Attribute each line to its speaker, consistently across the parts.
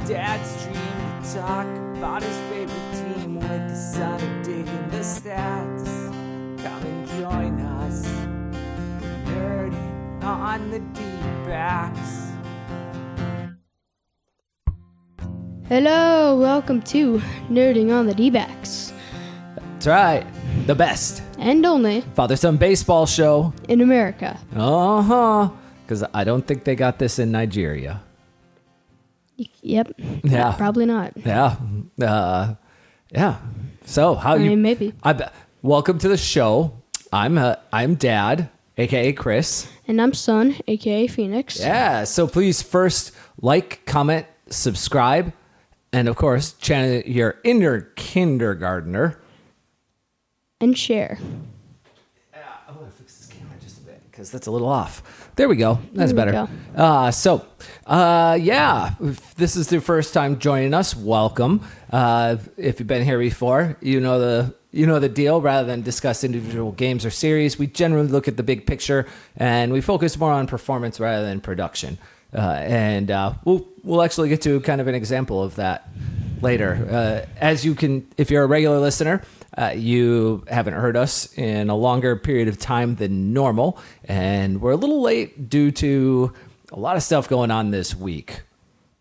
Speaker 1: dad's dream to talk about his favorite team with the son of digging the stats. Come and join us, nerding on the Dbacks.
Speaker 2: Hello, welcome to Nerding on the Dbacks.
Speaker 1: That's right, the best
Speaker 2: And only
Speaker 1: father-son baseball show.
Speaker 2: in America.
Speaker 1: Because I don't think they got this in Nigeria.
Speaker 2: Yep.
Speaker 1: Yeah.
Speaker 2: Probably not.
Speaker 1: Yeah. Yeah. So how you?
Speaker 2: Maybe.
Speaker 1: Welcome to the show. I'm Dad, aka Chris.
Speaker 2: And I'm Son, aka Phoenix.
Speaker 1: Yeah. So please first like, comment, subscribe, and of course channel your inner kindergartner.
Speaker 2: And share.
Speaker 1: Yeah, I'm gonna fix this camera just a bit because that's a little off. There we go. That's
Speaker 2: There we
Speaker 1: better.
Speaker 2: go.
Speaker 1: Yeah. If this is your first time joining us, welcome. If you've been here before, you know the deal. Rather than discuss individual games or series, we generally look at the big picture and we focus more on performance rather than production. We'll actually get to kind of an example of that later. As you can, if you're a regular listener, you haven't heard us in a longer period of time than normal, and we're a little late due to a lot of stuff going on this week.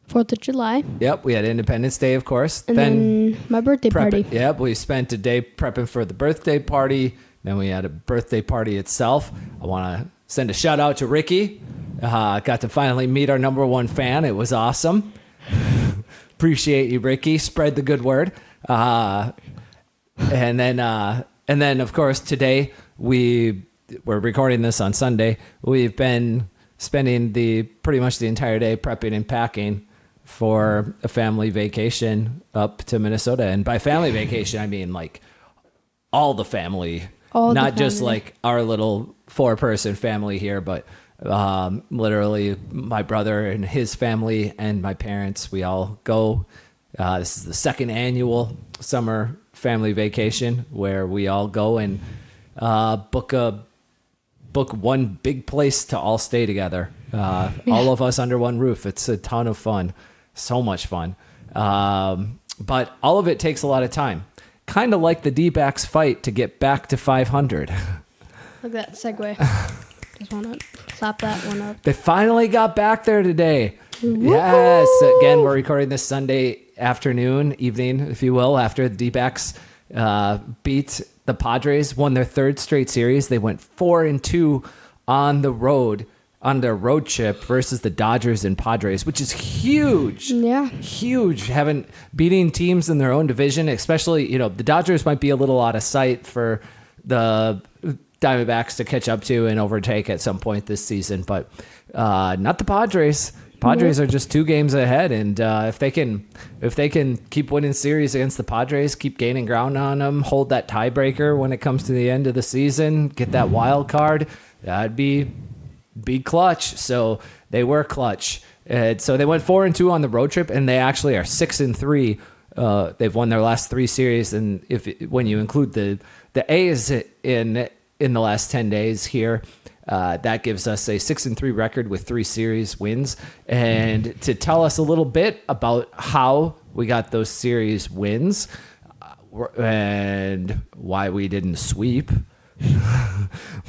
Speaker 2: 4th of July.
Speaker 1: Yep, we had Independence Day, of course.
Speaker 2: And then my birthday party.
Speaker 1: Yep, we spent a day prepping for the birthday party. Then we had a birthday party itself. I want to send a shout out to Ricky. Got to finally meet our number one fan. It was awesome. Appreciate you, Ricky. Spread the good word. And then, of course, today we're recording this on Sunday. We've been spending pretty much the entire day prepping and packing for a family vacation up to Minnesota. And by family vacation, I mean like all the family, not just like our little 4-person family here, but literally my brother and his family and my parents. We all go. This is the second annual summer family vacation where we all go and book one big place to all stay together. All of us under one roof. It's a ton of fun. So much fun. But all of it takes a lot of time. Kind of like the D-backs fight to get back to 500.
Speaker 2: Look at that segue. Just want to clap that one up.
Speaker 1: They finally got back there today.
Speaker 2: Woo-hoo!
Speaker 1: Yes. Again, we're recording this Sunday evening, if you will, after the D-backs beat the Padres, won their third straight series. They went 4-2 on the road, on their road trip versus the Dodgers and Padres, which is huge.
Speaker 2: Yeah.
Speaker 1: Huge. Beating teams in their own division, especially, the Dodgers might be a little out of sight for the Diamondbacks to catch up to and overtake at some point this season, but not the Padres. Padres are just 2 games ahead, and if they can keep winning series against the Padres, keep gaining ground on them, hold that tiebreaker when it comes to the end of the season, get that wild card, that'd be clutch. So they were clutch. So they went 4-2 on the road trip, and they actually are 6-3. They've won their last 3 series, and when you include the A's in the last 10 days here. That gives us a 6-3 record with 3 series wins. And to tell us a little bit about how we got those series wins and why we didn't sweep,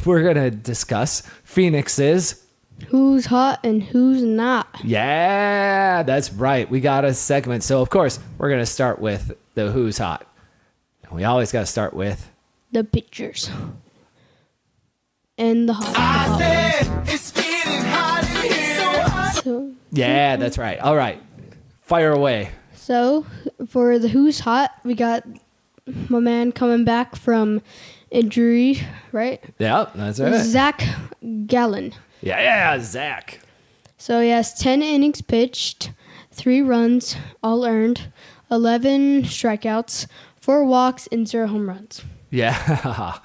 Speaker 1: we're going to discuss Phoenix's
Speaker 2: Who's hot and who's not.
Speaker 1: Yeah, that's right. We got a segment. So, of course, we're going to start with the who's hot. And we always got to start with
Speaker 2: The pictures. And the hot ones.
Speaker 3: It's getting hot in here.
Speaker 2: So,
Speaker 1: yeah, that's right. All right. Fire away.
Speaker 2: So, for the who's hot, we got my man coming back from injury, right?
Speaker 1: Yeah, that's right.
Speaker 2: Zach Gallen.
Speaker 1: Yeah, Zach.
Speaker 2: So, he has 10 innings pitched, 3 runs, all earned, 11 strikeouts, 4 walks, and 0 home runs.
Speaker 1: Yeah.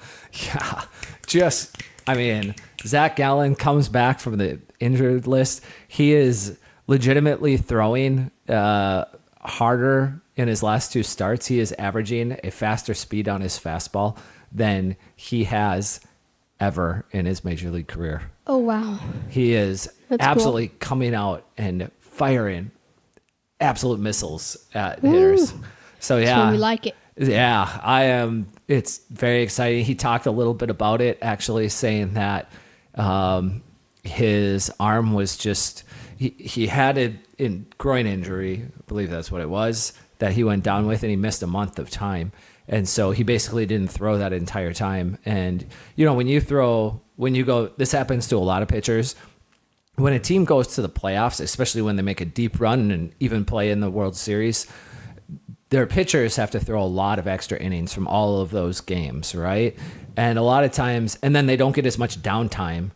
Speaker 1: Zach Gallen comes back from the injured list. He is legitimately throwing harder in his last 2 starts. He is averaging a faster speed on his fastball than he has ever in his major league career.
Speaker 2: Oh, wow.
Speaker 1: He is
Speaker 2: That's
Speaker 1: absolutely coming out and firing absolute missiles at hitters. So
Speaker 2: That's when we like it.
Speaker 1: yeah, I am. It's very exciting. He talked a little bit about it, actually, saying that his arm was just he had a groin injury, I believe that's what it was, that he went down with, and he missed a month of time, and so he basically didn't throw that entire time. And when you go, this happens to a lot of pitchers. When a team goes to the playoffs, especially when they make a deep run and even play in the World Series, their pitchers have to throw a lot of extra innings from all of those games, right? And a lot of times, and then they don't get as much downtime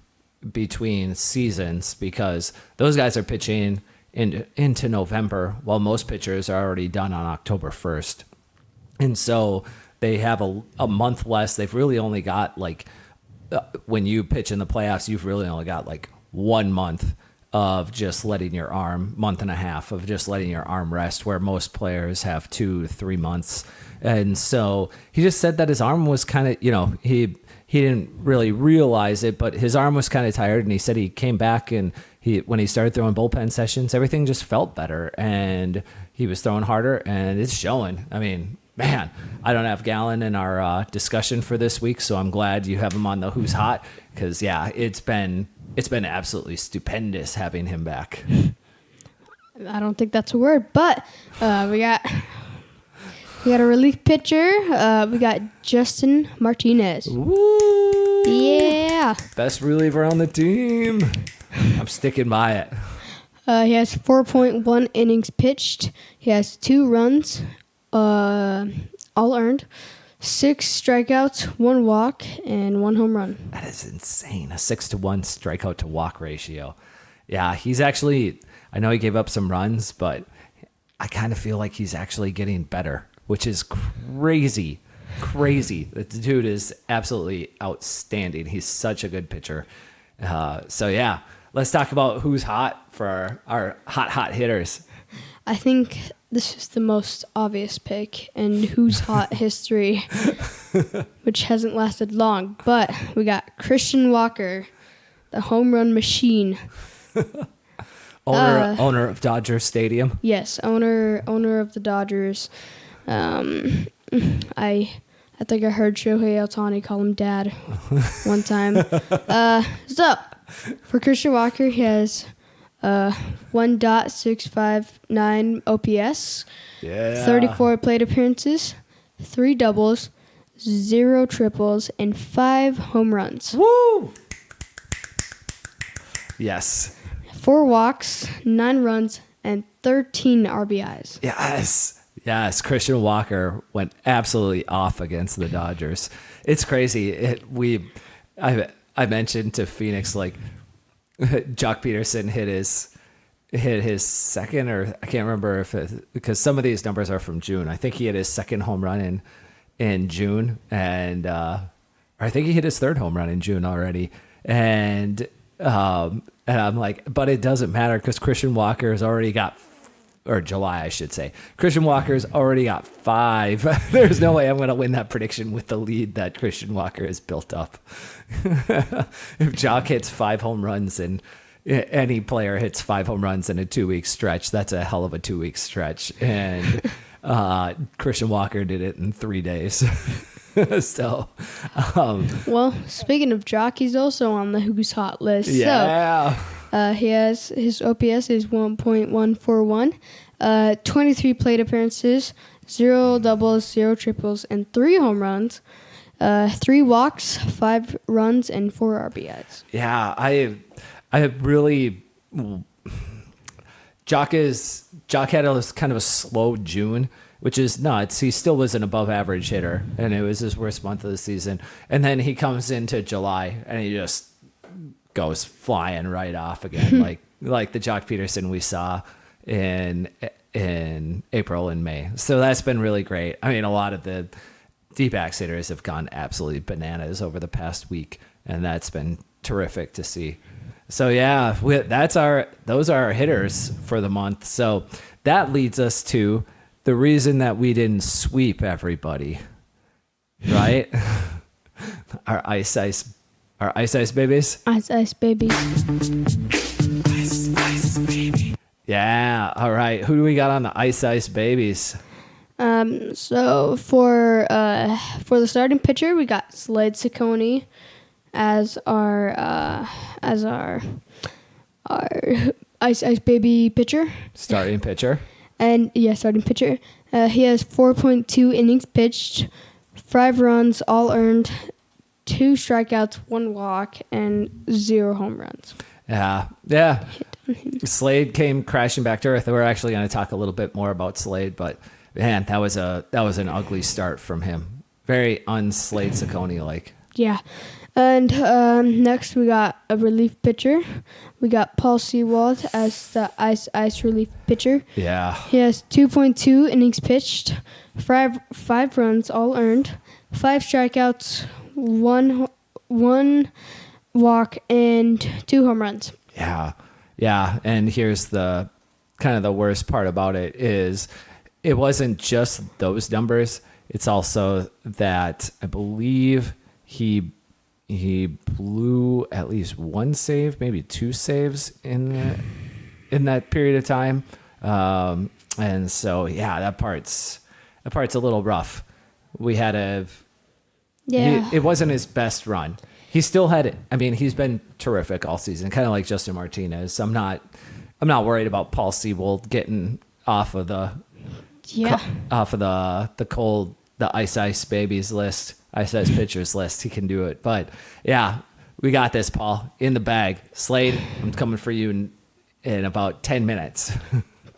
Speaker 1: between seasons because those guys are pitching into November while most pitchers are already done on October 1st. And so they have a month less. They've really only got when you pitch in the playoffs, you've really only got 1 month of just letting your arm, month and a half of just letting your arm rest, where most players have 2 to 3 months. And so he just said that his arm was kind of, he didn't really realize it, but his arm was kind of tired. And he said he came back and when he started throwing bullpen sessions, everything just felt better and he was throwing harder, and it's showing. I mean, man, I don't have Gallon in our discussion for this week, so I'm glad you have him on the Who's Hot, because it's been absolutely stupendous having him back.
Speaker 2: I don't think that's a word, but we got a relief pitcher. We got Justin Martinez.
Speaker 1: Woo!
Speaker 2: Yeah.
Speaker 1: Best reliever on the team. I'm sticking by it.
Speaker 2: He has 4.1 innings pitched. He has 2 runs, all earned, 6 strikeouts, 1 walk, and 1 home run.
Speaker 1: That is insane. A 6-to-1 strikeout to walk ratio. Yeah, he's actually, I know he gave up some runs, but I kind of feel like he's actually getting better, which is crazy. The dude is absolutely outstanding. He's such a good pitcher. So yeah, let's talk about who's hot for our hot hitters.
Speaker 2: I think this is the most obvious pick in Who's Hot history, which hasn't lasted long. But we got Christian Walker, the home run machine.
Speaker 1: Owner of Dodger Stadium.
Speaker 2: Yes, owner of the Dodgers. I think I heard Shohei Ohtani call him Dad one time. So for Christian Walker, he has 1.659 OPS, 34 plate appearances, 3 doubles, 0 triples, and 5 home runs.
Speaker 1: Woo! Yes.
Speaker 2: 4 walks, 9 runs, and 13 RBIs.
Speaker 1: Yes. Christian Walker went absolutely off against the Dodgers. It's crazy. I mentioned to Phoenix, Jock Peterson hit his second, or I can't remember because some of these numbers are from June. I think he hit his second home run in June, and or I think he hit his 3rd home run in June already. And I'm like, but it doesn't matter because Christian Walker has already got, or July, I should say. Christian Walker's already got 5. There's no way I'm going to win that prediction with the lead that Christian Walker has built up. If Jock hits 5 home runs and any player hits 5 home runs in a 2-week stretch, that's a hell of a 2-week stretch. And Christian Walker did it in 3 days. So,
Speaker 2: well, speaking of Jock, he's also on the Who's Hot list.
Speaker 1: Yeah.
Speaker 2: So, he has his OPS is 1.141, 23 plate appearances, 0 doubles, 0 triples, and 3 home runs, 3 walks, 5 runs, and 4 RBIs.
Speaker 1: Yeah, I really. Jock had kind of a slow June, which is nuts. He still was an above average hitter, and it was his worst month of the season. And then he comes into July and he just goes flying right off again, like the Jock Peterson we saw in April and May. So that's been really great. I mean, a lot of the Dbacks hitters have gone absolutely bananas over the past week, and that's been terrific to see. So yeah, those are our hitters for the month. So that leads us to the reason that we didn't sweep everybody, right? Our ice babies.
Speaker 2: Ice babies.
Speaker 3: Ice baby.
Speaker 1: Yeah. All right. Who do we got on the ice babies?
Speaker 2: So for the starting pitcher, we got Slade Cecconi as our ice baby pitcher.
Speaker 1: Starting pitcher.
Speaker 2: And yeah, starting pitcher. He has 4.2 innings pitched, 5 runs all earned, 2 strikeouts, 1 walk, and 0 home runs.
Speaker 1: Yeah. Slade came crashing back to earth. We're actually going to talk a little bit more about Slade, but man, that was an ugly start from him. Very un-Slade Cecconi like.
Speaker 2: Yeah. And next we got a relief pitcher. We got Paul Sewald as the ice relief pitcher.
Speaker 1: Yeah.
Speaker 2: He has 2.2 innings pitched, 5 runs all earned, 5 strikeouts, 1 walk, and 2 home runs.
Speaker 1: Yeah. And here's the kind of the worst part about it is it wasn't just those numbers. It's also that I believe he blew at least 1 save, maybe 2 saves in that period of time. And so, yeah, that part's a little rough. We had it wasn't his best run. He still had it. I mean, he's been terrific all season, kind of like Justin Martinez. I'm not worried about Paul Sewald getting off of the ice babies list, ice pitchers list. He can do it. But yeah, we got this, Paul, in the bag. Slade, I'm coming for you in about 10 minutes.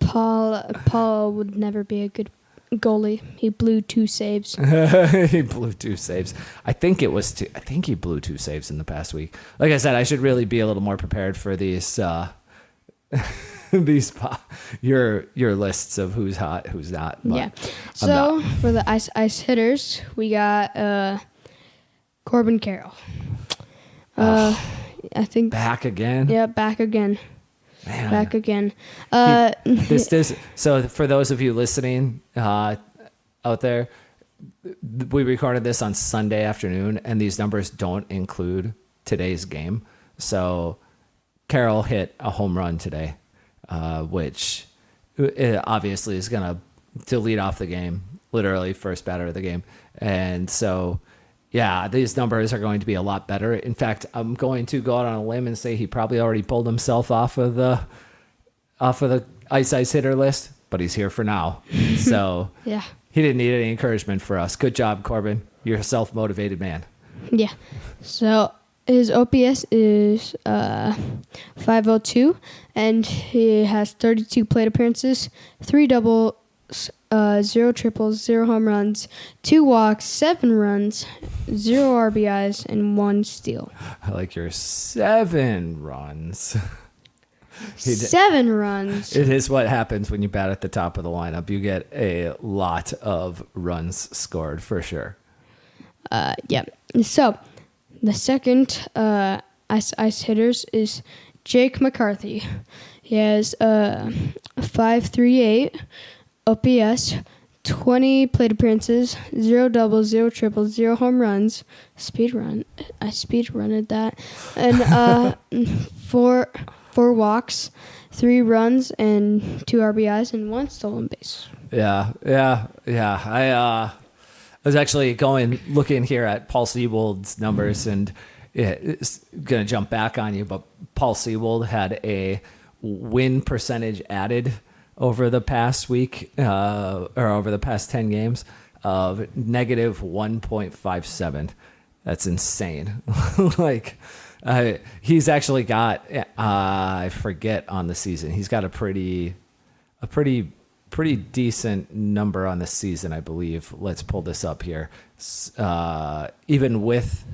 Speaker 2: Paul would never be a good goalie. He blew 2 saves.
Speaker 1: He blew 2 saves. I think it was 2. I think he blew 2 saves in the past week. Like I said, I should really be a little more prepared for these your lists of who's hot, who's not. But
Speaker 2: yeah. So for the ice hitters, we got Corbin Carroll. I think
Speaker 1: back again.
Speaker 2: Yeah, back again.
Speaker 1: Man.
Speaker 2: Back again.
Speaker 1: So for those of you listening out there, we recorded this on Sunday afternoon, and these numbers don't include today's game. So Carroll hit a home run today, which obviously is going to lead off the game, literally first batter of the game. And so, yeah, these numbers are going to be a lot better. In fact, I'm going to go out on a limb and say he probably already pulled himself off of the ice hitter list, but he's here for now. So
Speaker 2: yeah,
Speaker 1: he didn't need any encouragement for us. Good job, Corbin. You're a self-motivated man.
Speaker 2: Yeah. So his OPS is 502, and he has 32 plate appearances, 3 doubles, 0 triples, 0 home runs, 2 walks, 7 runs, 0 RBIs, and 1 steal.
Speaker 1: I like your 7 runs.
Speaker 2: 7 runs.
Speaker 1: It is what happens when you bat at the top of the lineup. You get a lot of runs scored for sure.
Speaker 2: Yeah. So the second ice hitters is Jake McCarthy. He has 538 OPS, 20 plate appearances, 0 doubles, 0 triples, 0 home runs. I speed runned that. And 4 walks, 3 runs, and 2 RBIs, and 1 stolen base.
Speaker 1: Yeah. I was actually looking here at Paul Sewald's numbers, and it's going to jump back on you, but Paul Sewald had a win percentage added over the past week, or over the past 10 games of negative 1.57. That's insane. He's actually got, I forget on the season, he's got a pretty decent number on the season, I believe. Let's pull this up here. Even with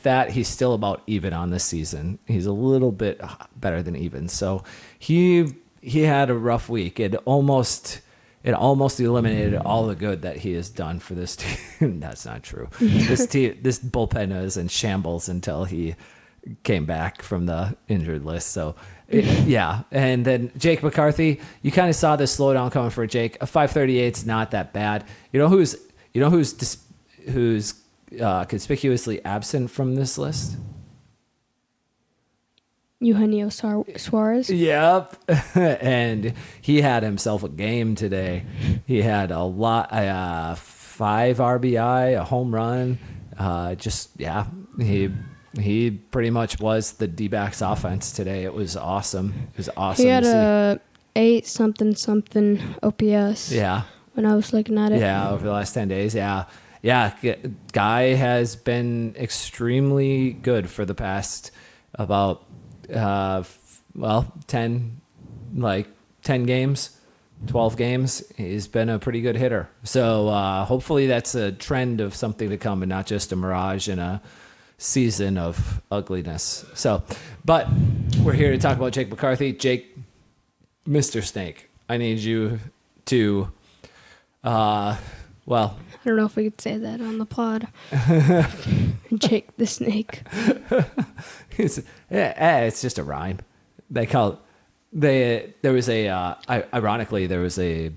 Speaker 1: that, he's still about even on the season. He's a little bit better than even. So he had a rough week. It almost eliminated all the good that he has done for this team. That's not true. This bullpen is in shambles until he came back from the injured list. So yeah. And then Jake McCarthy, you kind of saw the slowdown coming for Jake. A 538 is not that bad. You know who's conspicuously absent from this list?
Speaker 2: Eugenio Suarez.
Speaker 1: Yep. And he had himself a game today. He had a lot, 5 RBI, a home run. He pretty much was the D-backs offense today. It was awesome. It was awesome
Speaker 2: He had
Speaker 1: to see.
Speaker 2: a 8 something OPS.
Speaker 1: Yeah.
Speaker 2: When I was looking at it.
Speaker 1: Yeah, over the last 10 days. Yeah. Yeah. Guy has been extremely good for the past about, 10 games, 12 games. He's been a pretty good hitter. So hopefully that's a trend of something to come and not just a mirage and a season of ugliness. So, but we're here to talk about Jake McCarthy. Jake, Mr. Snake, I need you to,
Speaker 2: I don't know if we could say that on the pod. Jake the Snake.
Speaker 1: it's just a rhyme. They call ironically, there was a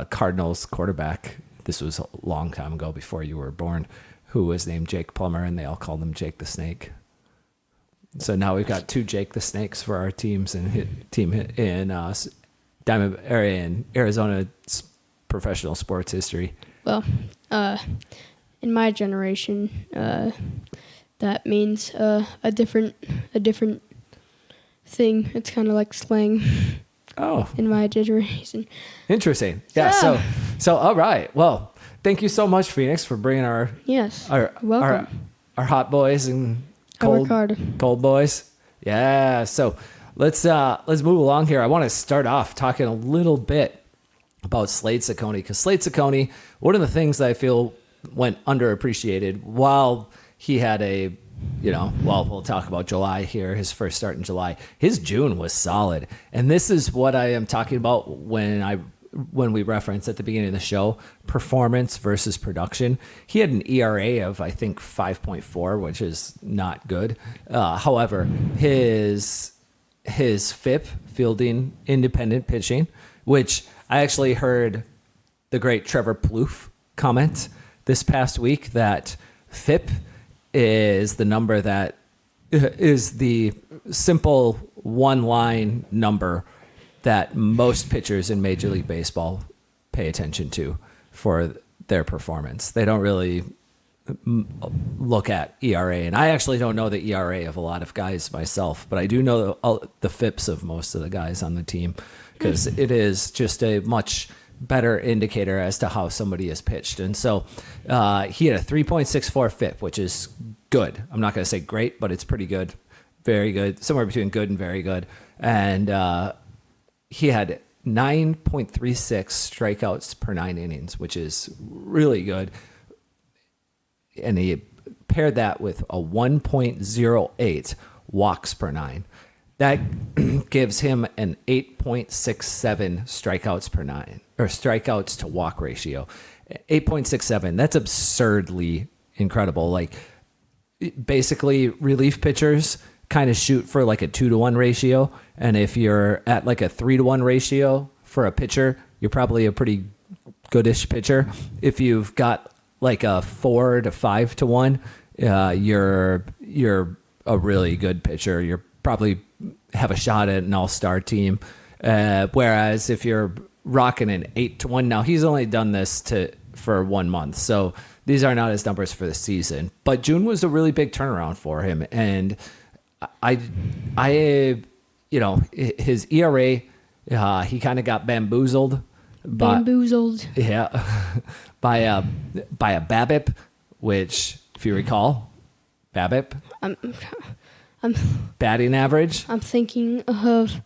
Speaker 1: Cardinals quarterback. This was a long time ago before you were born, who was named Jake Plummer, and they all called him Jake the Snake. So now we've got 2 Jake the Snakes for our teams in Diamond area in Arizona professional sports history.
Speaker 2: Well, in my generation, that means a different thing. It's kind of like slang.
Speaker 1: Oh,
Speaker 2: in my generation.
Speaker 1: Interesting. Yeah. So all right. Well, thank you so much, Phoenix, for bringing our
Speaker 2: welcome.
Speaker 1: Our hot boys and cold boys. Yeah. So let's move along here. I want to start off talking a little bit about Slade Cecconi, because Slade Cecconi, one of the things that I feel went underappreciated while he had we'll talk about July here, his first start in July. His June was solid. And this is what I am talking about when we reference at the beginning of the show, performance versus production. He had an ERA of, I think, 5.4, which is not good. However, his FIP, fielding independent pitching, which I actually heard the great Trevor Plouffe comment this past week that FIP is the number that is the simple one-line number that most pitchers in Major League Baseball pay attention to for their performance. They don't really look at ERA, and I actually don't know the ERA of a lot of guys myself, but I do know the FIPS of most of the guys on the team, because it is just a much better indicator as to how somebody is pitched. And so he had a 3.64 FIP, which is good. I'm not going to say great, but it's pretty good, very good, somewhere between good and very good. And he had 9.36 strikeouts per 9 innings, which is really good. And he paired that with a 1.08 walks per 9. That gives him an 8.67 strikeouts per 9, or strikeouts to walk ratio. 8.67. That's absurdly incredible. Like, basically, relief pitchers kind of shoot for like a 2-to-1 ratio. And if you're at like a 3-to-1 ratio for a pitcher, you're probably a pretty goodish pitcher. If you've got like a 4 to 5-to-1, you're a really good pitcher. You're probably have a shot at an all-star team. Whereas if you're rocking an 8-to-1, now he's only done this for 1 month, so these are not his numbers for the season. But June was a really big turnaround for him, and his ERA, he kind of got bamboozled. Yeah, by a BABIP, which, if you recall, BABIP.
Speaker 2: I'm
Speaker 1: batting average.
Speaker 2: I'm thinking of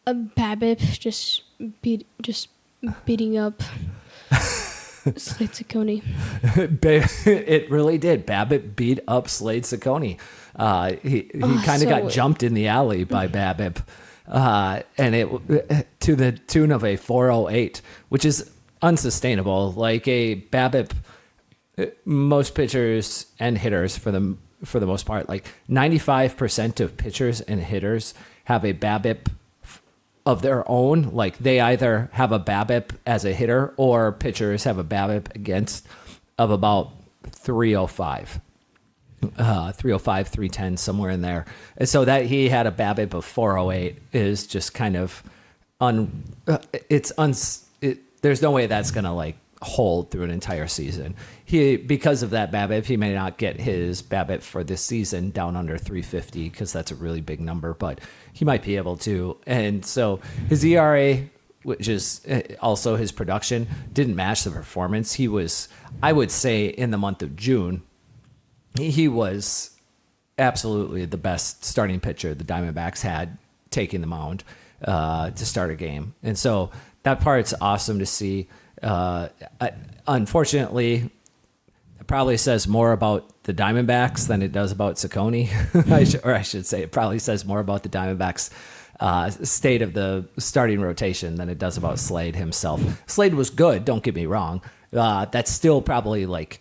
Speaker 2: a BABIP just beating up Slade Cecconi.
Speaker 1: It really did. BABIP beat up Slade Cecconi. He kind of got jumped in the alley by BABIP, and it to the tune of a 408, which is unsustainable. Like a BABIP, most pitchers and hitters for the most part, like 95% of pitchers and hitters have a BABIP of their own. Like, they either have a BABIP as a hitter, or pitchers have a BABIP against of about 305. 305, 310, somewhere in there. And so that he had a BABIP of 408 is just kind of there's no way that's going to like hold through an entire season. Because of that BABIP, he may not get his BABIP for this season down under 350 because that's a really big number, but he might be able to. And so his ERA, which is also his production, didn't match the performance. He was, I would say, in the month of June, he was absolutely the best starting pitcher the Diamondbacks had taking the mound to start a game. And so that part's awesome to see. Unfortunately, it probably says more about the Diamondbacks than it does about Cecconi. I should say it probably says more about the Diamondbacks' state of the starting rotation than it does about Slade himself. Slade was good, don't get me wrong. That's still probably like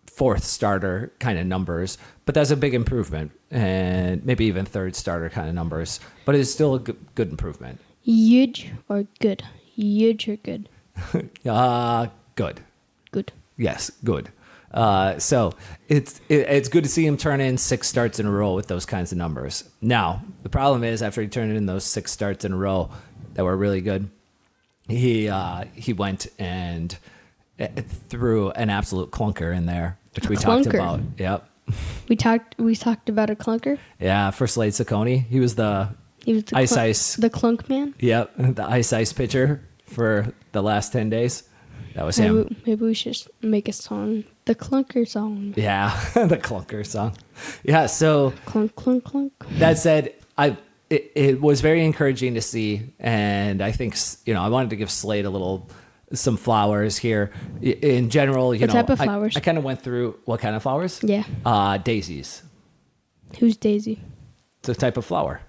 Speaker 1: fourth starter kind of numbers, but that's a big improvement, and maybe even third starter kind of numbers, but it's still a good improvement.
Speaker 2: Huge or good? Huge or good?
Speaker 1: Good.
Speaker 2: Good.
Speaker 1: Yes, good. So it's good to see him turn in 6 starts in a row with those kinds of numbers. Now, the problem is after he turned in those 6 starts in a row that were really good, he went and threw an absolute clunker in there, which we talked about. Yep.
Speaker 2: We talked about a clunker?
Speaker 1: Yeah, for Slade Cecconi. He was the ice.
Speaker 2: The clunk man?
Speaker 1: Yep, the ice pitcher for the last 10 days. That was him.
Speaker 2: Maybe we should make a song. The clunker song.
Speaker 1: Yeah, the clunker song. Yeah, so
Speaker 2: clunk, clunk, clunk.
Speaker 1: That said, it was very encouraging to see, and I think, I wanted to give Slade some flowers here. In general,
Speaker 2: what type of flowers?
Speaker 1: I kind of went through what kind of flowers?
Speaker 2: Yeah.
Speaker 1: Daisies.
Speaker 2: Who's Daisy?
Speaker 1: It's a type of flower.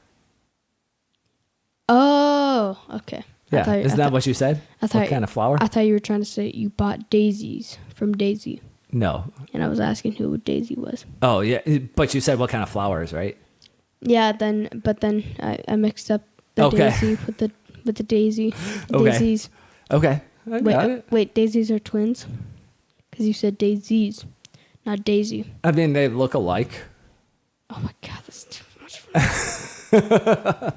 Speaker 2: Oh, okay.
Speaker 1: Yeah, isn't that what you said? What kind of flower?
Speaker 2: I thought you were trying to say you bought daisies from Daisy.
Speaker 1: No.
Speaker 2: And I was asking who Daisy was.
Speaker 1: Oh, yeah, but you said what kind of flowers, right?
Speaker 2: Yeah, but then I mixed up the daisy with the daisy.
Speaker 1: Okay.
Speaker 2: Daisies.
Speaker 1: Okay. I got it.
Speaker 2: Wait, daisies are twins? Because you said daisies, not Daisy.
Speaker 1: I mean, they look alike.
Speaker 2: Oh my God, that's too much fun.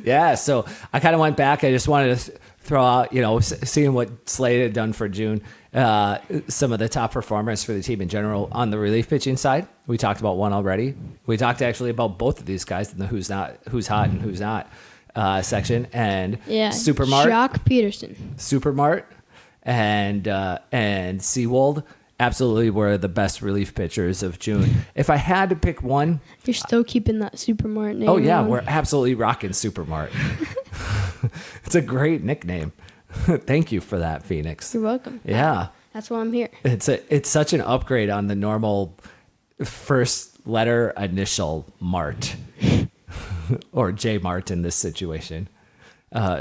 Speaker 1: Yeah, so I kind of went back. I just wanted to throw out, seeing what Slade had done for June, some of the top performers for the team in general on the relief pitching side. We talked about one already. We talked actually about both of these guys in the who's hot and who's not section. And Super Marte,
Speaker 2: Jock Peterson,
Speaker 1: Super Marte, and Seawold absolutely were the best relief pitchers of June. If I had to pick one,
Speaker 2: you're still keeping that Super Marte name.
Speaker 1: Oh yeah,
Speaker 2: on.
Speaker 1: we're absolutely rocking Super Marte. It's a great nickname. Thank you for that, Phoenix.
Speaker 2: You're welcome.
Speaker 1: Yeah,
Speaker 2: that's why I'm here.
Speaker 1: It's such an upgrade on the normal first letter initial Marte or J Marte in this situation.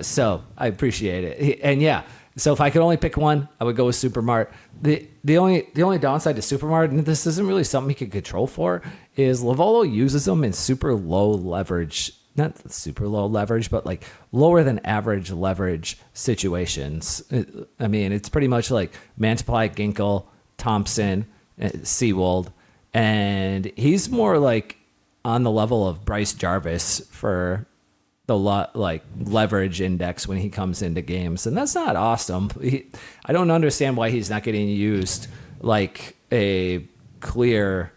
Speaker 1: So I appreciate it, and yeah. So if I could only pick one, I would go with Super Marte. The only downside to Super Marte, and this isn't really something he could control for, is Lovolo uses them in super low leverage, not super low leverage, but like lower than average leverage situations. It's pretty much like Mantiply, Ginkle, Thompson, Seawold, and he's more like on the level of Bryce Jarvis for the leverage index when he comes into games, and that's not awesome. I don't understand why he's not getting used like a clear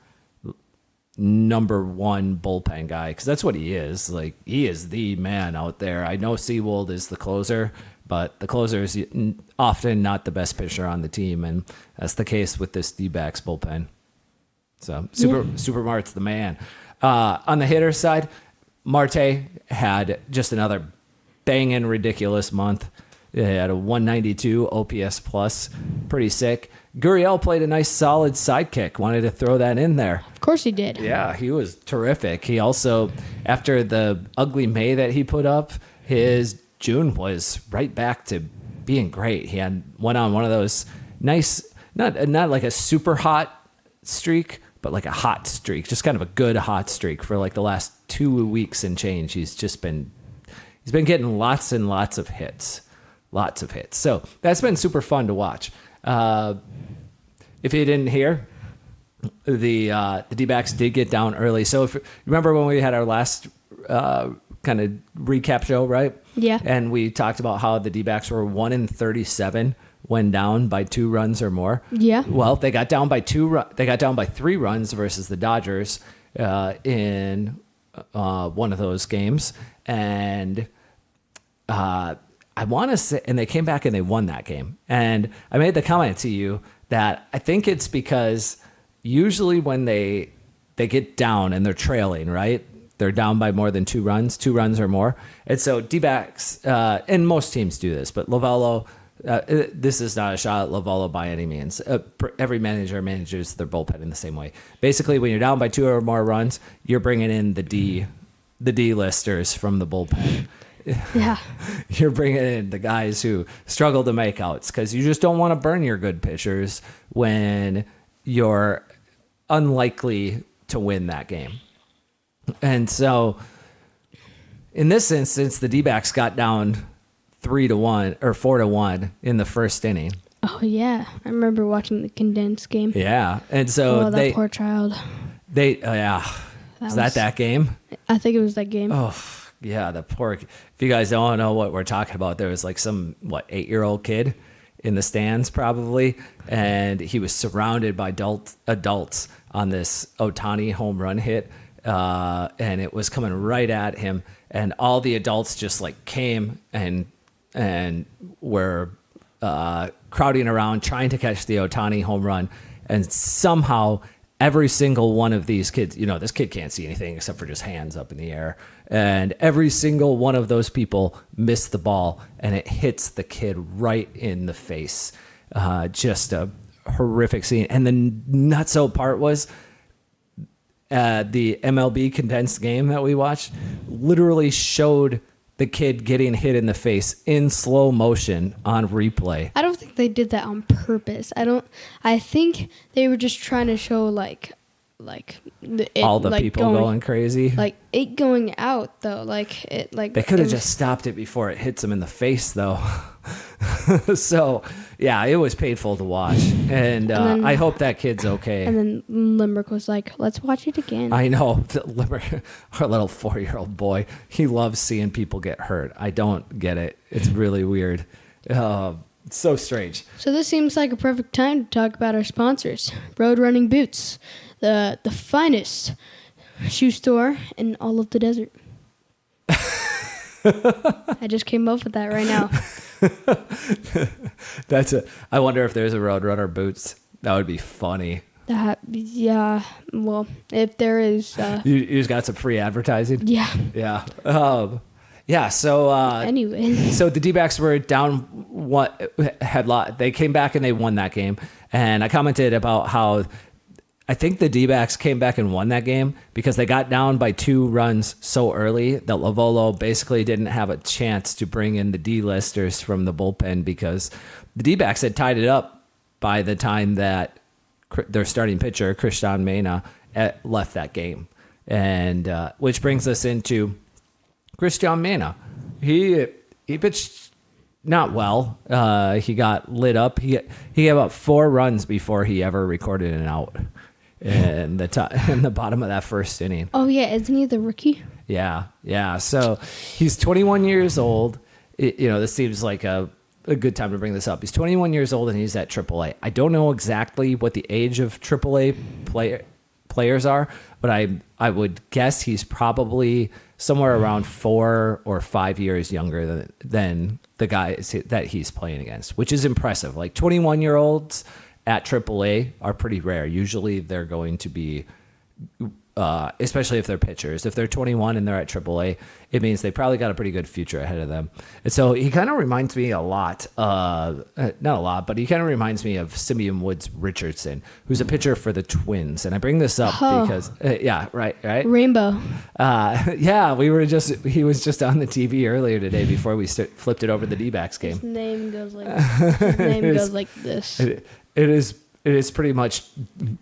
Speaker 1: number one bullpen guy, because that's what he is. Like, he is the man out there. I know Seawold is the closer, but the closer is often not the best pitcher on the team, and that's the case with this D-backs bullpen. So Super Marte's the man. On the hitter side, Marte had just another banging ridiculous month. He had a 192 OPS plus, pretty sick. Gurriel played a nice solid sidekick. Wanted to throw that in there.
Speaker 2: Of course he did.
Speaker 1: Yeah, he was terrific. He also, after the ugly May that he put up, his June was right back to being great. He went on one of those nice, not like a super hot streak, but like a hot streak, just kind of a good hot streak for like the last 2 weeks and change. He's been getting lots and lots of hits. So that's been super fun to watch. If you didn't hear, the D-backs did get down early. So if remember when we had our last kind of recap show, right?
Speaker 2: Yeah.
Speaker 1: And we talked about how the D-backs were 1-37 when down by 2 runs or more.
Speaker 2: Yeah.
Speaker 1: Well, they got down by 3 runs versus the Dodgers in one of those games, and I want to say, and they came back and they won that game. And I made the comment to you that I think it's because usually when they get down and they're trailing, right? They're down by more than 2 runs or more. And so D-backs, and most teams do this, but Lovello, this is not a shot at Lovello by any means. Every manager manages their bullpen in the same way. Basically, when you're down by 2 or more runs, you're bringing in the D-listers from the bullpen.
Speaker 2: Yeah.
Speaker 1: You're bringing in the guys who struggle to make outs because you just don't want to burn your good pitchers when you're unlikely to win that game. And so in this instance, the D-backs got down 3-1 or 4-1 in the first inning.
Speaker 2: Oh, yeah. I remember watching the condensed game.
Speaker 1: Yeah. And so
Speaker 2: that poor child.
Speaker 1: Yeah. Is that game?
Speaker 2: I think it was that game.
Speaker 1: Oh, yeah. The poor, if you guys don't know what we're talking about, there was like some, 8-year-old kid in the stands probably. And he was surrounded by adults on this Ohtani home run hit. And it was coming right at him, and all the adults just like came and were crowding around trying to catch the Ohtani home run, and somehow every single one of these kids, this kid can't see anything except for just hands up in the air, and every single one of those people missed the ball, and it hits the kid right in the face. Just a horrific scene. And the nutso part was, the MLB condensed game that we watched literally showed the kid getting hit in the face in slow motion on replay.
Speaker 2: I don't think they did that on purpose. I think they were just trying to show
Speaker 1: All the people going crazy.
Speaker 2: Like it going out though. They
Speaker 1: could have just stopped it before it hits them in the face though. So yeah, it was painful to watch, and then, I hope that kid's okay.
Speaker 2: And then Limerick was like, "Let's watch it again."
Speaker 1: I know, Limerick, our little 4-year-old boy, he loves seeing people get hurt. I don't get it. It's really weird. It's so strange.
Speaker 2: So this seems like a perfect time to talk about our sponsors, Road Running Boots, the finest shoe store in all of the desert. I just came up with that right now.
Speaker 1: I wonder if there's a Roadrunner boots. That would be funny.
Speaker 2: Yeah. Well, if there is,
Speaker 1: you just got some free advertising.
Speaker 2: Yeah.
Speaker 1: Yeah. Yeah. So
Speaker 2: anyway,
Speaker 1: so the D-backs were down. They came back and they won that game. And I commented about how I think the D-backs came back and won that game because they got down by 2 runs so early that Lovello basically didn't have a chance to bring in the D-listers from the bullpen because the D-backs had tied it up by the time that their starting pitcher, Christian Mena, left that game. And which brings us into Christian Mena. He pitched not well. He got lit up. He had about 4 runs before he ever recorded an out. In the bottom of that first inning.
Speaker 2: Oh yeah, isn't he the rookie?
Speaker 1: Yeah. So he's 21 years old. This seems like a good time to bring this up. He's 21 years old and he's at AAA. I don't know exactly what the age of AAA players are, but I would guess he's probably somewhere around 4 or 5 years younger than the guys that he's playing against, which is impressive. Like 21-year-olds at AAA are pretty rare. Usually they're going to be, especially if they're pitchers. If they're 21 and they're at AAA, it means they probably got a pretty good future ahead of them. And so he kind of reminds me a lot, not a lot, but he kind of reminds me of Simeon Woods Richardson, who's a pitcher for the Twins. And I bring this up because, right.
Speaker 2: Rainbow.
Speaker 1: He was just on the TV earlier today before we flipped it over the D-backs game.
Speaker 2: His name goes like this.
Speaker 1: It is pretty much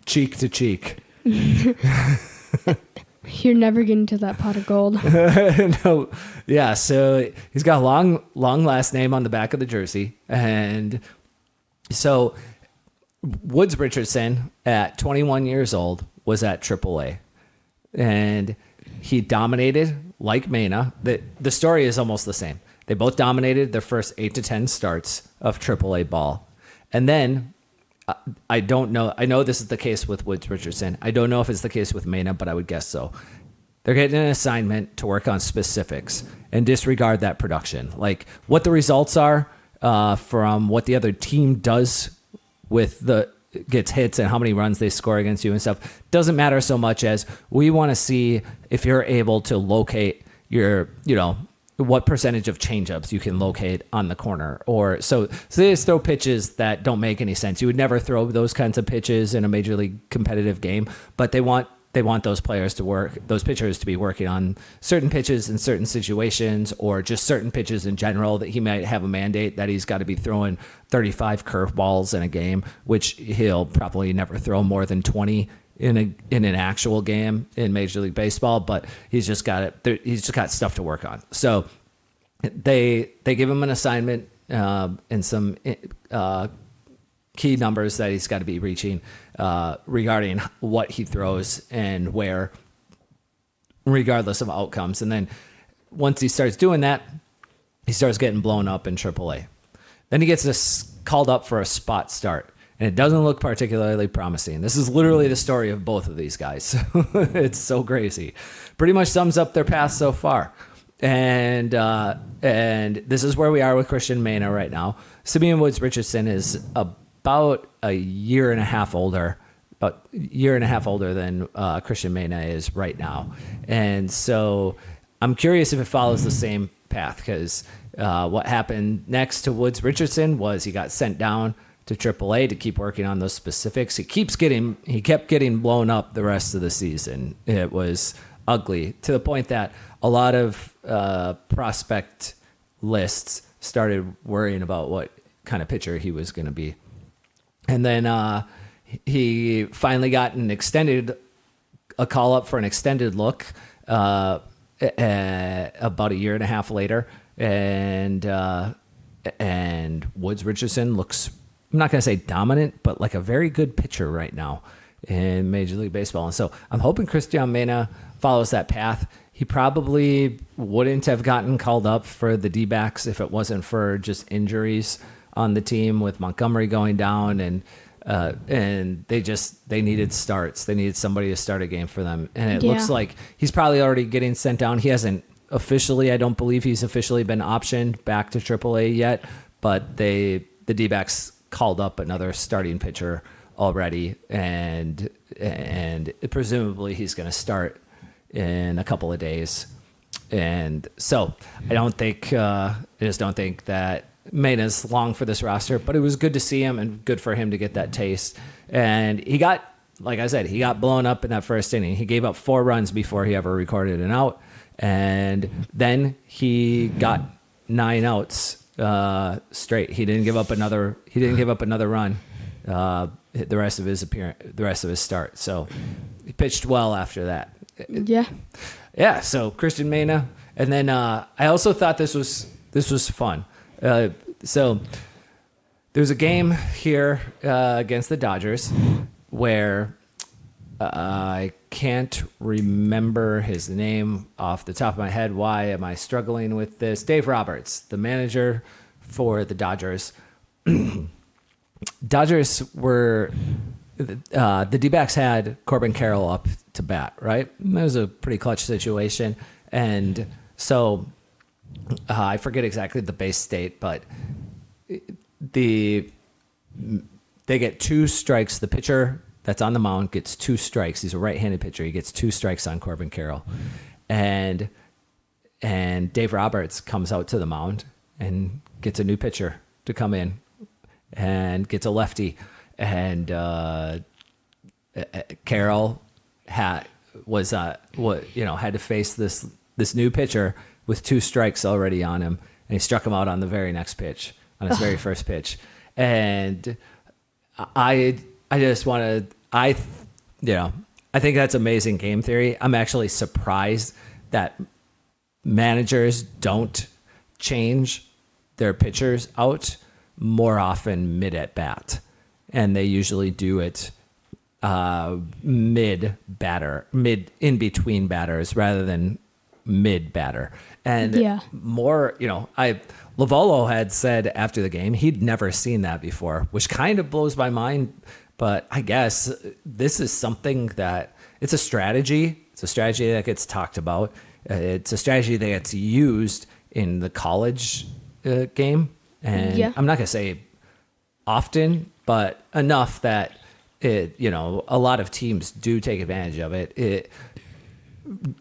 Speaker 1: cheek to cheek.
Speaker 2: You're never getting to that pot of gold.
Speaker 1: No, yeah. So he's got a long last name on the back of the jersey, and so Woods Richardson at 21 years old was at AAA, and he dominated like Mena. The story is almost the same. They both dominated their first 8 to 10 starts of AAA ball. And then I don't know. I know this is the case with Woods Richardson. I don't know if it's the case with Mena, but I would guess so. They're getting an assignment to work on specifics and disregard that production. Like what the results are from what the other team does with gets hits and how many runs they score against you and stuff doesn't matter so much as we want to see if you're able to locate what percentage of changeups you can locate on the corner. Or so they just throw pitches that don't make any sense. You would never throw those kinds of pitches in a major league competitive game, but they want those pitchers to be working on certain pitches in certain situations, or just certain pitches in general, that he might have a mandate that he's got to be throwing 35 curveballs in a game, which he'll probably never throw more than 20 in an actual game in Major League Baseball, but he's just got stuff to work on. So they give him an assignment and some key numbers that he's got to be reaching regarding what he throws and where, regardless of outcomes. And then once he starts doing that, he starts getting blown up in AAA. Then he gets called up for a spot start, and it doesn't look particularly promising. This is literally the story of both of these guys. It's so crazy. Pretty much sums up their path so far. And this is where we are with Christian Mena right now. Simeon Woods Richardson is about a year and a half older than Christian Mena is right now. And so I'm curious if it follows the same path, because what happened next to Woods Richardson was he got sent down to AAA to keep working on those specifics. He kept getting blown up the rest of the season. It was ugly, to the point that a lot of prospect lists started worrying about what kind of pitcher he was going to be. And then he finally got a call up for an extended look about a year and a half later. And Woods Richardson looks, I'm not going to say dominant, but like a very good pitcher right now in Major League Baseball. And so I'm hoping Christian Mena follows that path. He probably wouldn't have gotten called up for the D-backs if it wasn't for just injuries on the team, with Montgomery going down, and they needed starts. They needed somebody to start a game for them. And it looks like he's probably already getting sent down. He hasn't officially, I don't believe he's officially been optioned back to AAA yet, but the D-backs called up another starting pitcher already, and presumably he's going to start in a couple of days. And so I just don't think that Mena's long for this roster, but it was good to see him and good for him to get that taste. And he got blown up in that first inning. He gave up 4 runs before he ever recorded an out. And then he got 9 outs straight. He didn't give up another run the rest of his start. So he pitched well after that. Yeah. So Christian Mena, and then I also thought this was fun. So there's a game here against the Dodgers where I can't remember his name off the top of my head. Why am I struggling with this? Dave Roberts, the manager for the Dodgers. The D-backs had Corbin Carroll up to bat, right? It was a pretty clutch situation. And so I forget exactly the base state, but they get 2 strikes. The pitcher that's on the mound gets 2 strikes. He's a right-handed pitcher. He gets 2 strikes on Corbin Carroll. And Dave Roberts comes out to the mound and gets a new pitcher to come in and gets a lefty. And Carroll had to face this new pitcher with 2 strikes already on him, and he struck him out on the very next pitch, on his very first pitch. And I think that's amazing game theory. I'm actually surprised that managers don't change their pitchers out more often mid at bat. and they usually do it mid in between batters rather than mid batter. And more, Lavolo had said after the game he'd never seen that before, which kind of blows my mind. But I guess this is something that it's a strategy. It's a strategy that gets talked about. It's a strategy that gets used in the college game. And I'm not going to say often, but enough that a lot of teams do take advantage of it.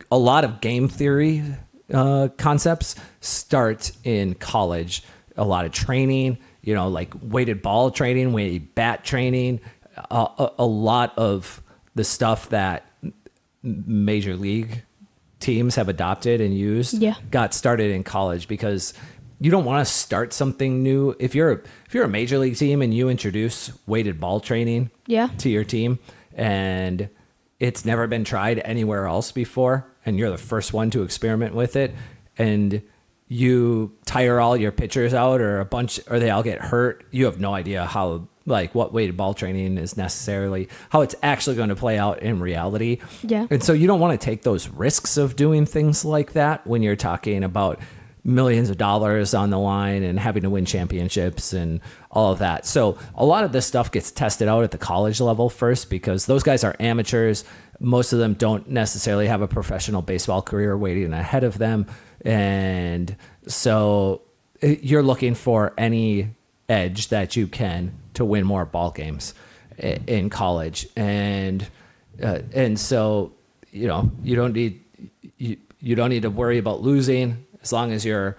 Speaker 1: A lot of game theory concepts start in college. A lot of training, like weighted ball training, weighted bat training, a lot of the stuff that major league teams have adopted and used got started in college, because you don't want to start something new. If you're a major league team and you introduce weighted ball training to your team and it's never been tried anywhere else before, and you're the first one to experiment with it, and you tire all your pitchers out or they all get hurt, you have no idea what weighted ball training is necessarily, how it's actually going to play out in reality. Yeah. And so you don't want to take those risks of doing things like that when you're talking about millions of dollars on the line and having to win championships and all of that. So a lot of this stuff gets tested out at the college level first, because those guys are amateurs. Most of them don't necessarily have a professional baseball career waiting ahead of them. And so you're looking for any edge that you can to win more ball games in college. And so, you don't need to worry about losing, as long as your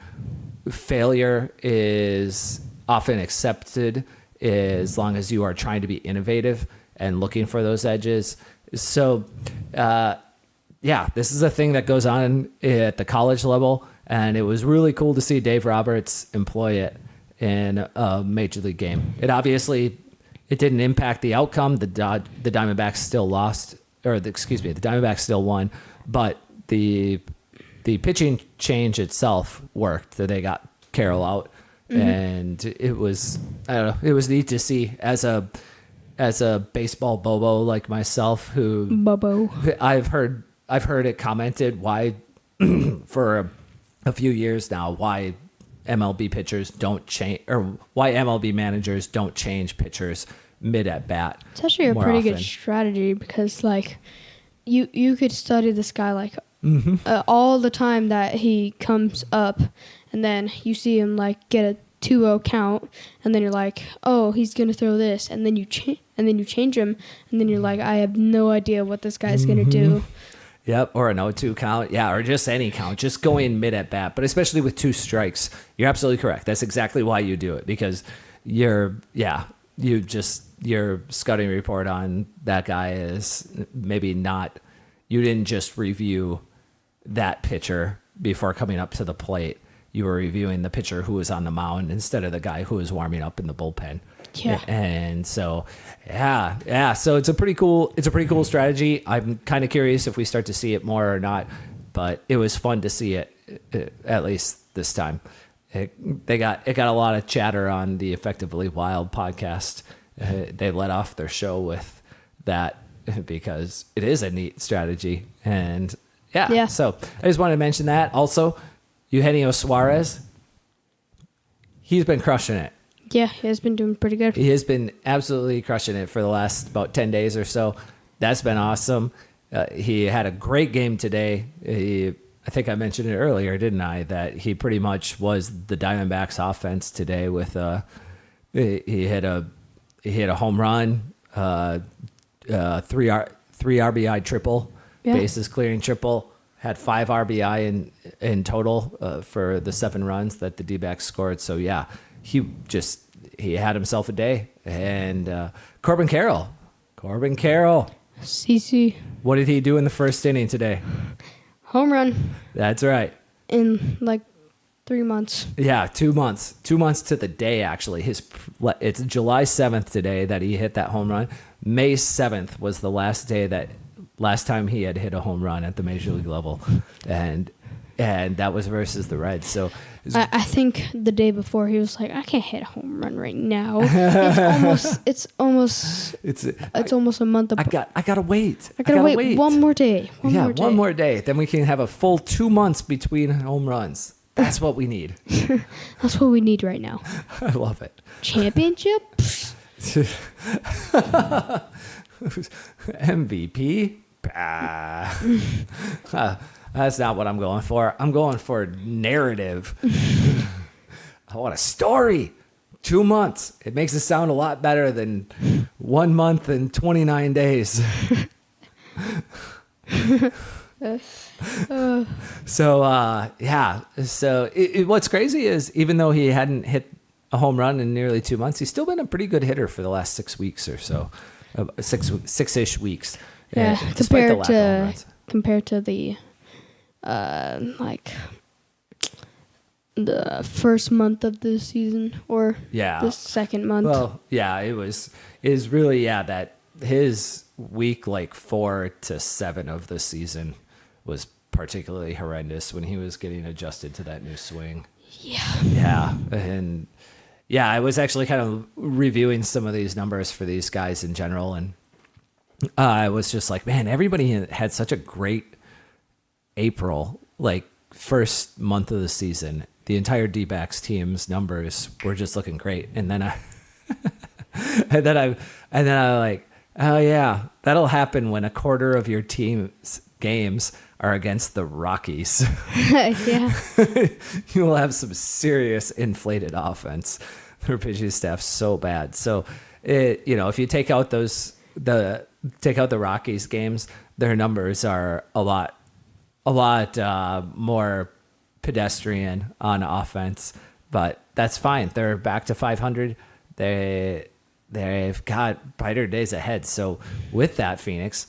Speaker 1: failure is often accepted, as long as you are trying to be innovative and looking for those edges. So, this is a thing that goes on at the college level, and it was really cool to see Dave Roberts employ it in a major league game. It didn't impact the outcome. The Diamondbacks still lost, the Diamondbacks still won, but the pitching change itself worked. That they got Carroll out, and it was neat to see as a baseball bobo like myself, I've heard it commented why for a few years now why MLB pitchers don't change, or why MLB managers don't change pitchers mid at bat.
Speaker 2: It's actually a pretty good strategy, because you could study this guy all the time that he comes up, and then you see him get a 2-0 count, and then you're like, oh, he's gonna throw this, and then you change him, and then you're like, I have no idea what this guy's gonna do.
Speaker 1: Yep, or an 0-2 count, or just any count, just going mid at bat. But especially with 2 strikes, you're absolutely correct. That's exactly why you do it, because your scouting report on that guy is maybe not. You didn't just review that pitcher before coming up to the plate. You were reviewing the pitcher who was on the mound instead of the guy who was warming up in the bullpen. Yeah. And so, so it's a pretty cool strategy. I'm kind of curious if we start to see it more or not, but it was fun to see it at least this time. It got a lot of chatter on the Effectively Wild podcast. They let off their show with that because it is a neat strategy. And so I just wanted to mention that. Also, Eugenio Suarez, he's been crushing it.
Speaker 2: Yeah, he has been doing pretty good.
Speaker 1: He has been absolutely crushing it for the last about 10 days or so. That's been awesome. He had a great game today. I think I mentioned it earlier, didn't I? That he pretty much was the Diamondbacks offense today with he hit a home run, 3 RBI triple, bases clearing triple, had 5 RBI in total for the 7 runs that the D-backs scored. So he had himself a day. And Corbin Carroll.
Speaker 2: CC.
Speaker 1: What did he do in the first inning today?
Speaker 2: Home run.
Speaker 1: That's right.
Speaker 2: In 3 months.
Speaker 1: Yeah, 2 months. 2 months to the day, actually. It's July 7th today that he hit that home run. May 7th was the last time he had hit a home run at the major league level. And and that was versus the Reds. So
Speaker 2: I think the day before he was like, I can't hit a home run right now. It's almost a month.
Speaker 1: I gotta wait.
Speaker 2: I gotta wait one more day.
Speaker 1: One more day. Then we can have a full 2 months between home runs. That's what we need.
Speaker 2: That's what we need right now.
Speaker 1: I love it.
Speaker 2: Championship?
Speaker 1: MVP? That's not what I'm going for. I'm going for narrative. I want a story. 2 months. It makes it sound a lot better than 1 month and 29 days. So, yeah. So what's crazy is even though he hadn't hit a home run in nearly 2 months, he's still been a pretty good hitter for the last 6 weeks or so. Six-ish weeks.
Speaker 2: Yeah,
Speaker 1: despite the lack of home runs.
Speaker 2: compared to the like the first month of the season or the second month.
Speaker 1: Well, yeah, is really that his week like 4 to 7 of the season was particularly horrendous when he was getting adjusted to that new swing. Yeah, and I was actually kind of reviewing some of these numbers for these guys in general, and I was just like, man, everybody had such a great April, like first month of the season. The entire Dbacks team's numbers were just looking great, and then I like, oh yeah, that'll happen when a quarter of your team's games are against the Rockies.
Speaker 2: Yeah,
Speaker 1: You will have some serious inflated offense. Their pitching staff's so bad. So, if you take out the Rockies games, their numbers are a lot more pedestrian on offense. But that's fine. They're back to 500. They've got brighter days ahead. So with that, Phoenix,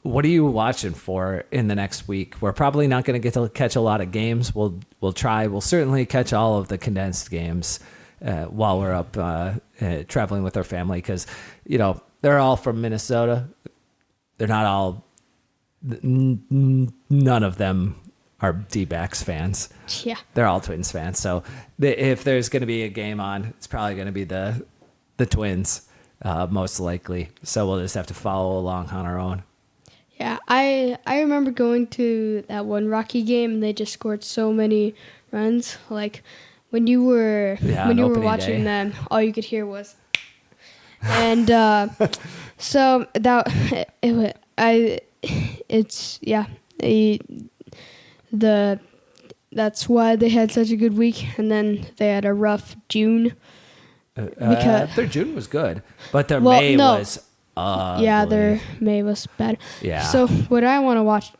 Speaker 1: what are you watching for in the next week? We're probably not going to get to catch a lot of games. We'll try. We'll certainly catch all of the condensed games while we're up traveling with our family, because they're all from Minnesota. They're not all. None of them are D-backs fans.
Speaker 2: Yeah,
Speaker 1: they're all Twins fans. So if there's going to be a game on, it's probably going to be the Twins, most likely. So we'll just have to follow along on our own.
Speaker 2: Yeah, I remember going to that one Rocky game, and they just scored so many runs. Like when you were watching them, all you could hear was, and so that's why they had such a good week, and then they had a rough June.
Speaker 1: Their June was good, but their May was ugly.
Speaker 2: Yeah, their May was bad.
Speaker 1: Yeah.
Speaker 2: So what I want to watch,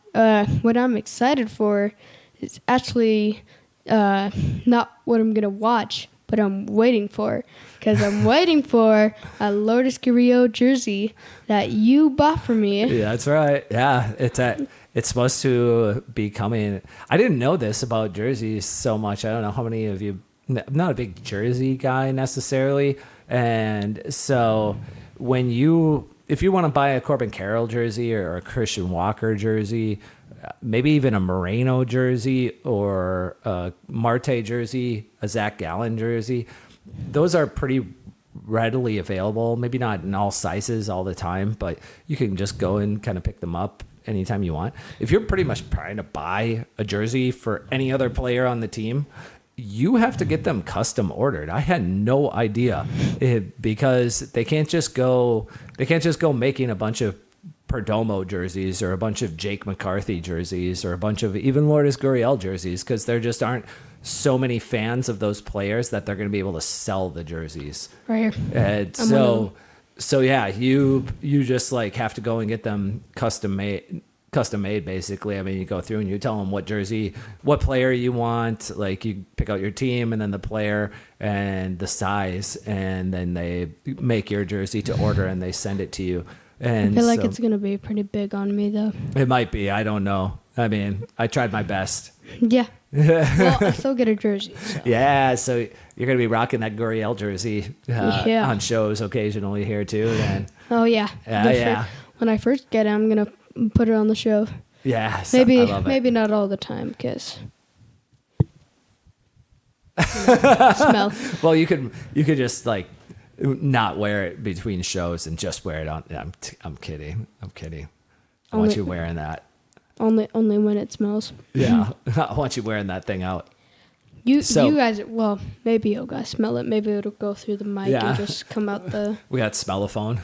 Speaker 2: what I'm excited for, is actually not what I'm gonna watch, but I'm waiting for, because I'm waiting for a Lourdes Gurriel jersey that you bought for me.
Speaker 1: Yeah, that's right. Yeah, it's supposed to be coming. I didn't know this about jerseys so much. I don't know how many of you. I'm not a big jersey guy necessarily, and so if you want to buy a Corbin Carroll jersey or a Christian Walker jersey, maybe even a Moreno jersey or a Marte jersey, a Zach Gallen jersey, those are pretty readily available. Maybe not in all sizes all the time, but you can just go and kind of pick them up anytime you want. If you're pretty much trying to buy a jersey for any other player on the team, you have to get them custom ordered. I had no idea because they can't just go making a bunch of Perdomo jerseys or a bunch of Jake McCarthy jerseys or a bunch of even Lourdes Gurriel jerseys, because there just aren't so many fans of those players that they're going to be able to sell the jerseys.
Speaker 2: Right here.
Speaker 1: And so yeah, you just like have to go and get them custom made basically. I mean, you go through and you tell them what player you want, like you pick out your team and then the player and the size, and then they make your jersey to order and they send it to you. And
Speaker 2: I feel like it's going to be pretty big on me though.
Speaker 1: It might be. I don't know. I mean, I tried my best.
Speaker 2: Yeah. Well, I still get a jersey. So.
Speaker 1: Yeah, so you're going to be rocking that Gurriel jersey on shows occasionally here too. Then.
Speaker 2: Oh, yeah.
Speaker 1: Yeah.
Speaker 2: When I first get it, I'm going to put it on the show.
Speaker 1: Yes, I love it.
Speaker 2: Maybe not all the time, because smell.
Speaker 1: Well, you could just like not wear it between shows and just wear it on. I'm kidding. I want you wearing that.
Speaker 2: Only when it smells.
Speaker 1: Yeah, I want you wearing that thing out.
Speaker 2: You guys, well, maybe you guys smell it. Maybe it'll go through the mic
Speaker 1: Yeah.
Speaker 2: and just come out the
Speaker 1: We got smellophone.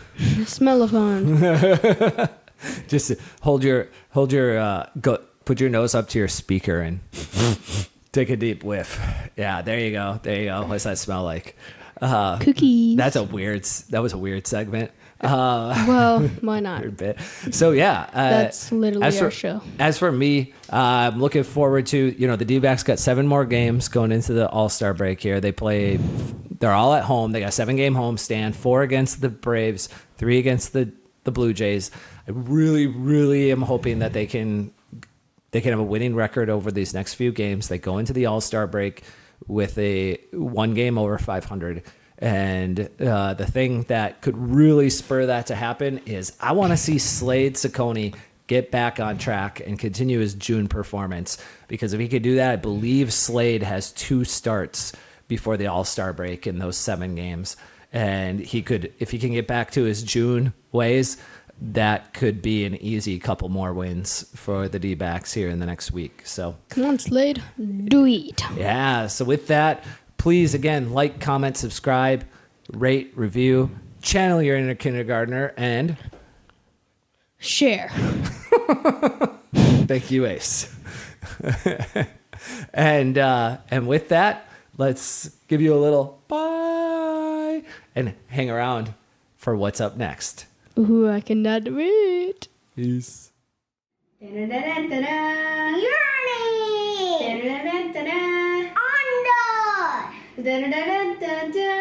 Speaker 2: smellophone.
Speaker 1: Just hold your go. Put your nose up to your speaker and take a deep whiff. Yeah, there you go. What's that smell like?
Speaker 2: Cookies.
Speaker 1: That was a weird segment.
Speaker 2: Well, why not?
Speaker 1: Weird bit. So yeah,
Speaker 2: That's literally
Speaker 1: as
Speaker 2: our
Speaker 1: for,
Speaker 2: show.
Speaker 1: As for me, I'm looking forward to, the D-backs got 7 more games going into the All-Star break here. They're all at home. They got a 7-game homestand, 4 against the Braves, 3 against the Blue Jays. I really, really am hoping that they can have a winning record over these next few games. They go into the All-Star break with a 1 game over 500. And the thing that could really spur that to happen is I want to see Slade Cecconi get back on track and continue his June performance. Because if he could do that, I believe Slade has 2 starts before the All-Star break in those 7 games. And if he can get back to his June ways, that could be an easy couple more wins for the D-backs here in the next week. So
Speaker 2: Come on, Slade. Do it.
Speaker 1: yeah. So with that, please, again, like, comment, subscribe, rate, review, channel your inner kindergartner, and
Speaker 2: Share.
Speaker 1: thank you, Ace. and with that, let's give you a little bye and hang around for what's up next.
Speaker 2: Ooh, I cannot wait.
Speaker 1: Peace.
Speaker 3: Yearning. Under.